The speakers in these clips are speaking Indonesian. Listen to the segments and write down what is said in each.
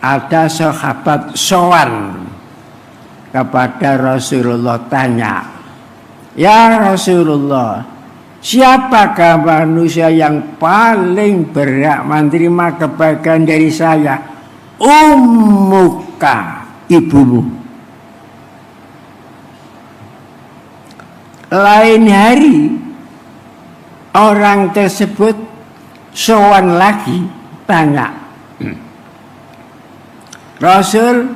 ada sahabat sowan kepada Rasulullah, tanya, "Ya Rasulullah, siapakah manusia yang paling berhak menerima kebaikan dari saya?" "Ummuka," ibumu. Lain hari orang tersebut sowan lagi, tanya, "Rasul,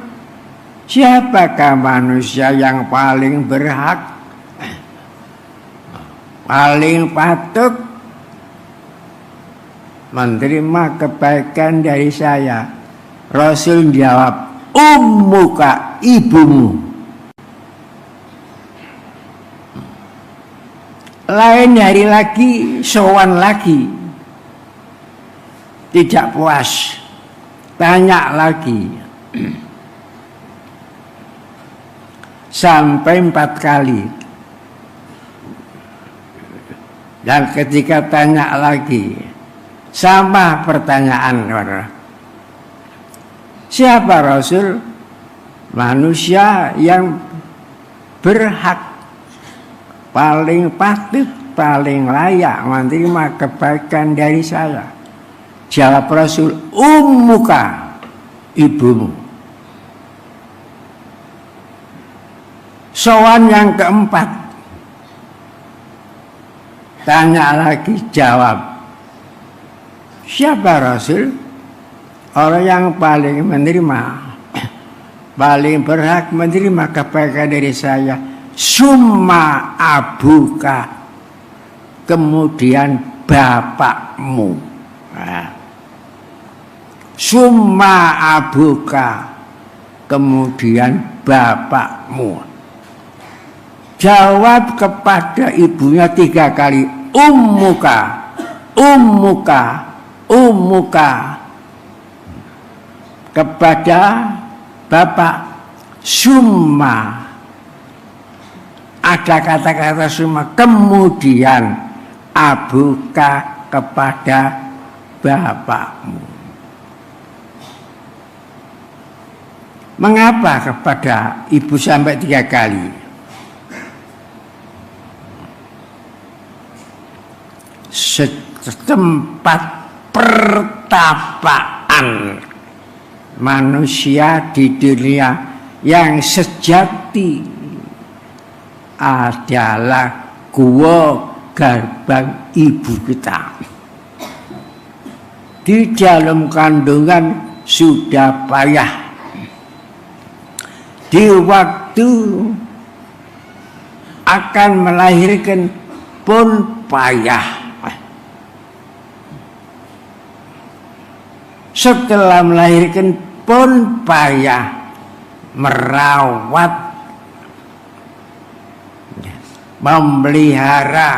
siapakah manusia yang paling berhak, paling patut menerima kebaikan dari saya?" Rasul jawab, "Ummuka," ibumu. Lain hari lagi sowan lagi, tidak puas, tanya lagi sampai 4 kali. Dan ketika tanya lagi, sama pertanyaan, "Siapa Rasul manusia yang berhak, paling patut, paling layak menerima kebaikan dari saya?" Jawab Rasul, "Ummuka," ibumu. Sowan yang keempat, tanya lagi, jawab, "Siapa Rasul orang yang paling menerima, paling berhak menerima kebaikan dari saya?" "Summa abuka," kemudian bapakmu. Summa abuka, kemudian bapakmu. Jawab kepada ibunya 3 kali, "Ummuka, ummuka, ummuka." Kepada bapak, "Summa." Ada kata-kata "summa", kemudian abuka, kepada bapakmu. Mengapa kepada ibu sampai 3 kali? Setempat pertapaan manusia di dunia yang sejati adalah gua gerbang ibu kita. Di dalam kandungan sudah payah, di waktu akan melahirkan pun payah, setelah melahirkan pun payah, merawat, memelihara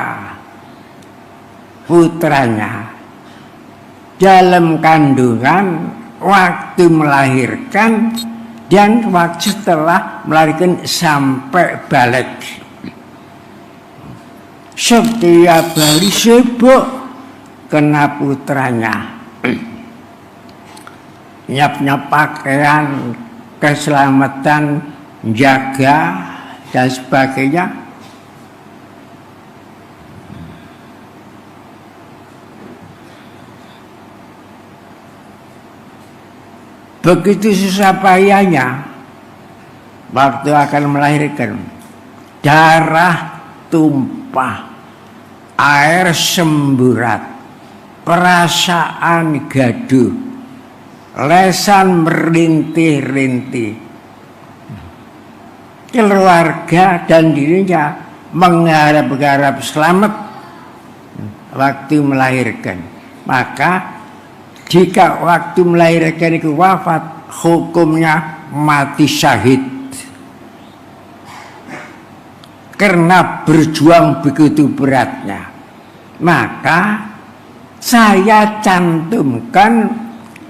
putranya dalam kandungan, waktu melahirkan, dan waktu setelah melahirkan sampai balik. Setiap hari sibuk kena putranya, nyiap-nyiap pakaian, keselamatan, jaga, dan sebagainya. Begitu susah payahnya waktu akan melahirkan, darah tumpah, air semburat, perasaan gaduh, lesan merintih-rintih. Keluarga dan dirinya mengharap-harap selamat waktu melahirkan. Maka jika waktu melahirkan itu wafat, hukumnya mati syahid. Karena berjuang begitu beratnya. Maka saya cantumkan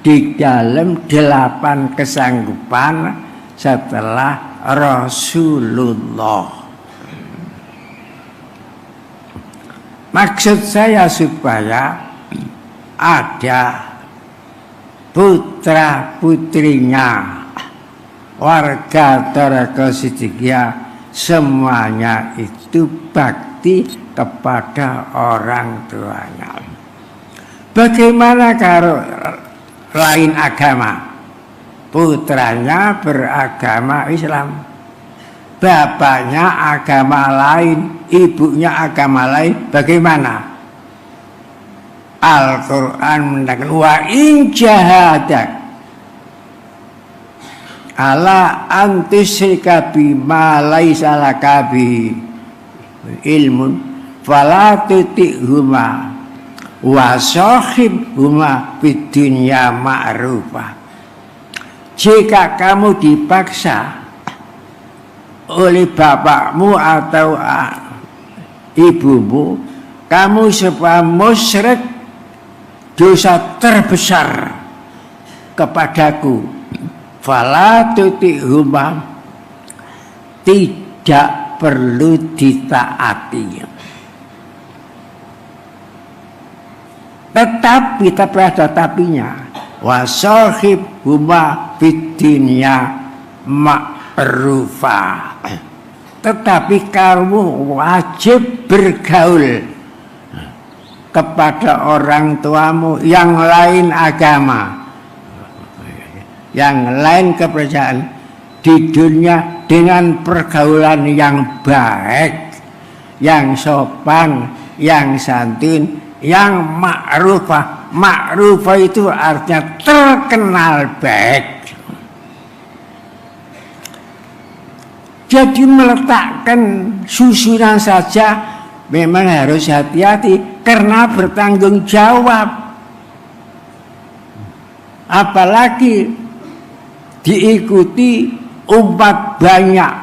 di dalam 8 kesanggupan setelah Rasulullah. Maksud saya supaya ada putra putrinya warga Toreko Siddiqiyah semuanya itu bakti kepada orang tuanya. Bagaimana kalau lain agama? Putranya beragama Islam, bapaknya agama lain, ibunya agama lain, bagaimana? Al-Quran menyatakan wa in jahadak ala antusyrika bima laisa laka bi ilmun fala tuti'huma wa sahibhuma fid dunya ma'rufa. Jika kamu dipaksa oleh bapakmu atau ibumu, kamu sebuah musyrik, dosa terbesar kepadaku. Fala tuti'huma, tidak perlu ditaati. Tetapi ada tapinya. Wa sahibhuma fid dunya ma'rufa. Tetapi kamu wajib bergaul kepada orang tuamu yang lain agama, yang lain kepercayaan di dunia dengan pergaulan yang baik, yang sopan, yang santun, yang ma'rufah. Ma'rufah itu artinya terkenal baik. Jadi meletakkan susunan saja memang harus hati-hati karena bertanggung jawab. Apalagi diikuti umat banyak.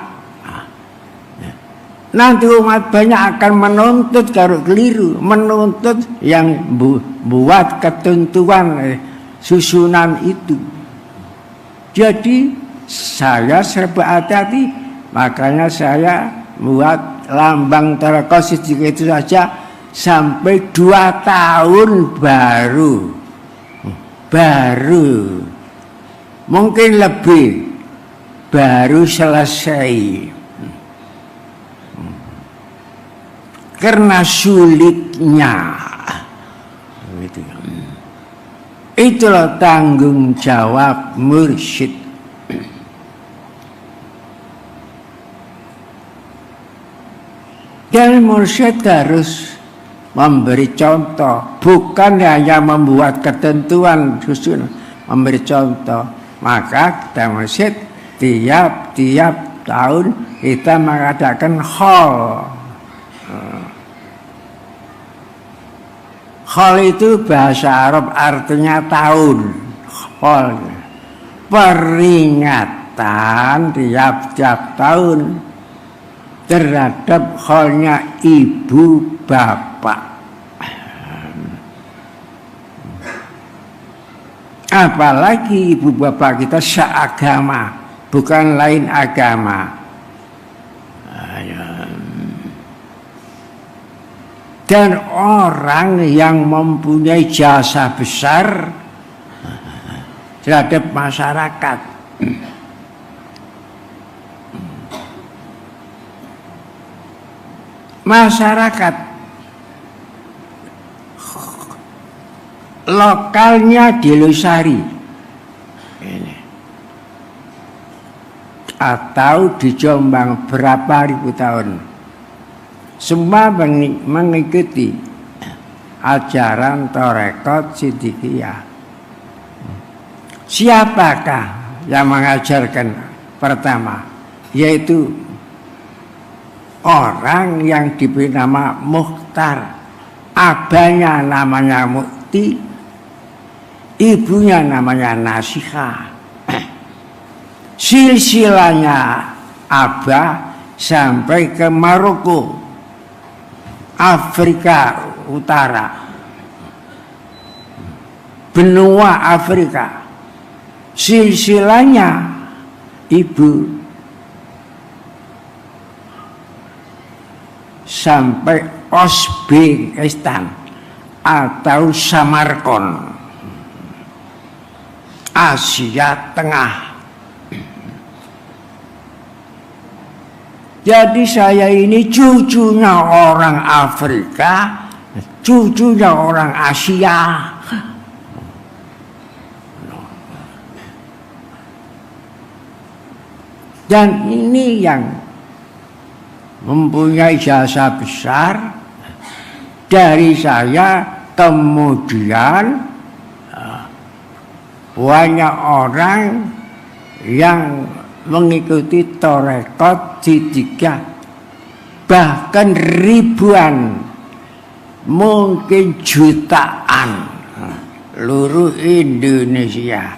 Nanti umat banyak akan menuntut kalau keliru, menuntut yang buat ketentuan susunan itu. Jadi saya serba hati-hati, makanya saya buat lambang Toreko Siddiqiyah itu saja sampai 2 tahun baru mungkin lebih baru selesai. Karena sulitnya itulah tanggung jawab mursyid. Dan mursyid harus memberi contoh, bukan hanya membuat ketentuan susun, memberi contoh. Maka kita mursyid tiap tahun kita mengadakan haul. Haul itu bahasa Arab artinya tahun. Haul peringatan tiap tahun terhadap haulnya ibu bapak. Apalagi ibu bapak kita seagama, bukan lain agama. Dan orang yang mempunyai jasa besar terhadap masyarakat. Masyarakat lokalnya di Losari atau di Jombang berapa ribu tahun, semua mengikuti ajaran Toreko Siddiqiyah. Siapakah yang mengajarkan? Pertama, yaitu orang yang diberi nama Mukhtar. Abahnya namanya Mukti, ibunya namanya Nasiha. Silsilahnya Abah sampai ke Maroko, Afrika Utara, benua Afrika. Silsilahnya ibu sampai Uzbekistan atau Samarkand. Asia Tengah. Jadi saya ini cucunya orang Afrika, cucunya orang Asia. Dan ini yang mempunyai jasa besar dari saya. Kemudian banyak orang yang mengikuti tarekat Siddiqiyah, bahkan ribuan, mungkin jutaan seluruh Indonesia.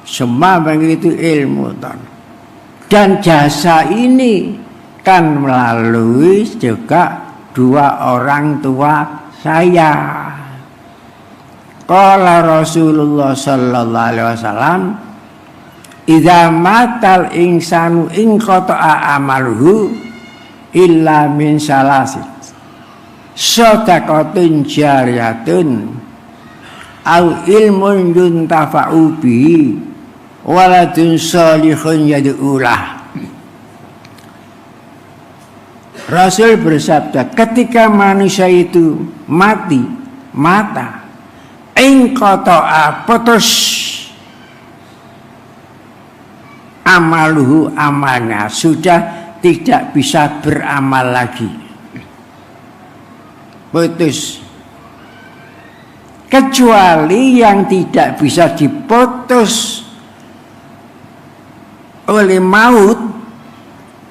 Semua begitu ilmu. Dan jasa ini kan melalui juga dua orang tua saya. Qala Rasulullah sallallahu alaihi wasallam, idza matal insanu in qata'a amaluhu illa min salasin, shadaqatin jariyatun au ilmun yuntafa'u bihi waladun salihun yad'ulah. Rasul bersabda, ketika manusia itu mati, mata ingqata'a, putus amaluhu, amalnya sudah tidak bisa beramal lagi, putus. Kecuali yang tidak bisa diputus oleh maut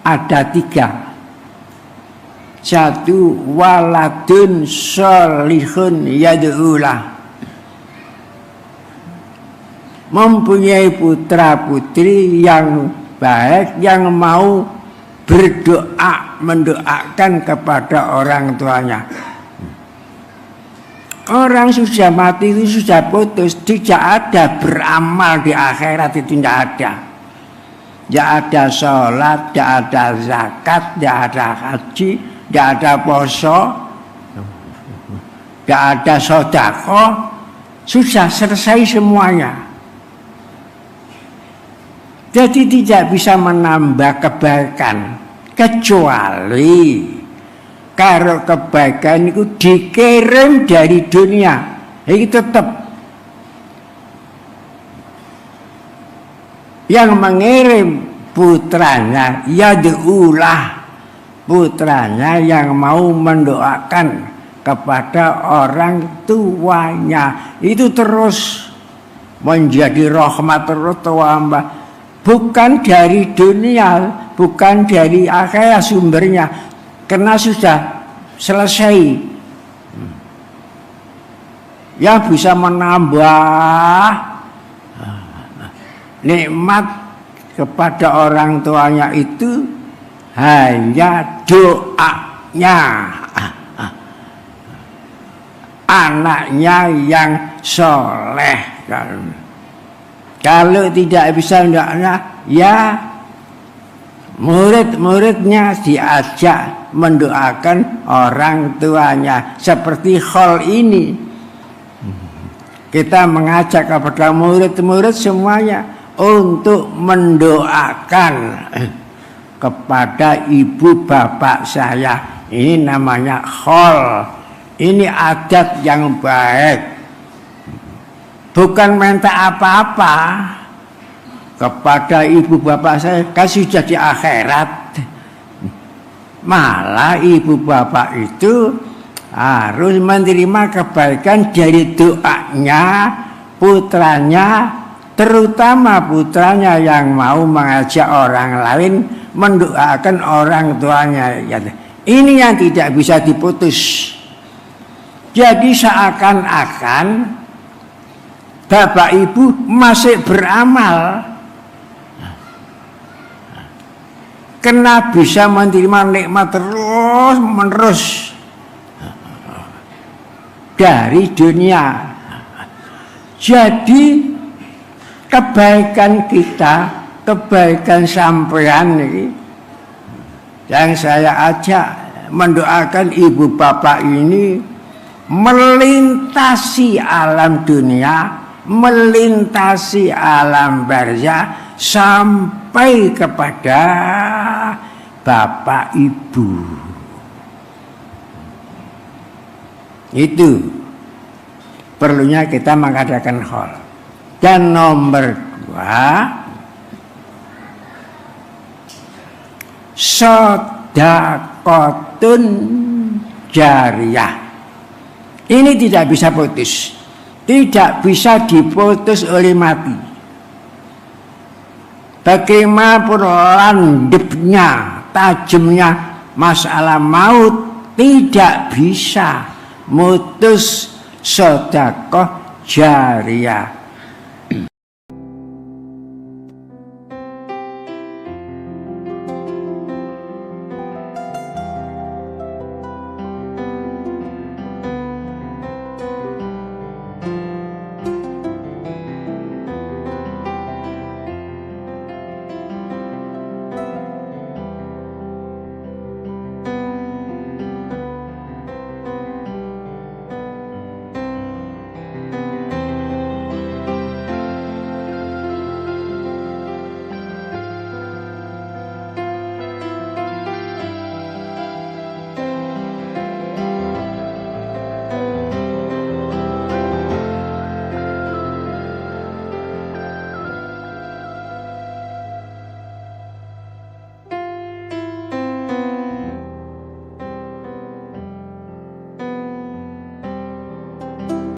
ada tiga. Satu, waladun sholihun yad'ulah, mempunyai putra putri yang baik yang mau berdoa, mendoakan kepada orang tuanya. Orang sudah mati itu sudah putus, tidak ada beramal di akhirat, itu tidak ada. Tidak ada sholat, tidak ada zakat, tidak ada haji, tidak ada poso, tidak ada sedekah, sudah selesai semuanya. Jadi tidak bisa menambah kebaikan, kecuali kalau kebaikan itu dikirim dari dunia, itu tetap yang mengirim putranya, yad'ulah, putranya yang mau mendoakan kepada orang tuanya, itu terus menjadi rahmat terus tambah, bukan dari dunia, bukan dari akhirat sumbernya, karena sudah selesai. Yang bisa menambah nikmat kepada orang tuanya itu hanya doanya, anaknya yang soleh. Kalau tidak bisa doanya, ya murid-muridnya diajak mendoakan orang tuanya. Seperti hal ini, kita mengajak kepada murid-murid semuanya untuk mendoakan kepada ibu bapak saya. Ini namanya khol. Ini adat yang baik. Bukan minta apa-apa kepada ibu bapak saya, kan sudah di akhirat. Malah ibu bapak itu harus menerima kebaikan dari doanya putranya, terutama putranya yang mau mengajak orang lain mendoakan orang tuanya. Ini yang tidak bisa diputus. Jadi seakan-akan bapak ibu masih beramal, karena bisa menerima nikmat terus menerus dari dunia. Jadi kebaikan kita, kebaikan sampean ini, yang saya ajak mendoakan ibu bapak ini melintasi alam dunia, melintasi alam barzah sampai kepada Bapak Ibu. Itu perlunya kita mengadakan haul. Dan nomor 2, sedekahun jariyah. Ini tidak bisa putus, tidak bisa diputus oleh mati. Bagaimanapun landepnya, tajamnya masalah maut, tidak bisa mutus sedekah jariyah.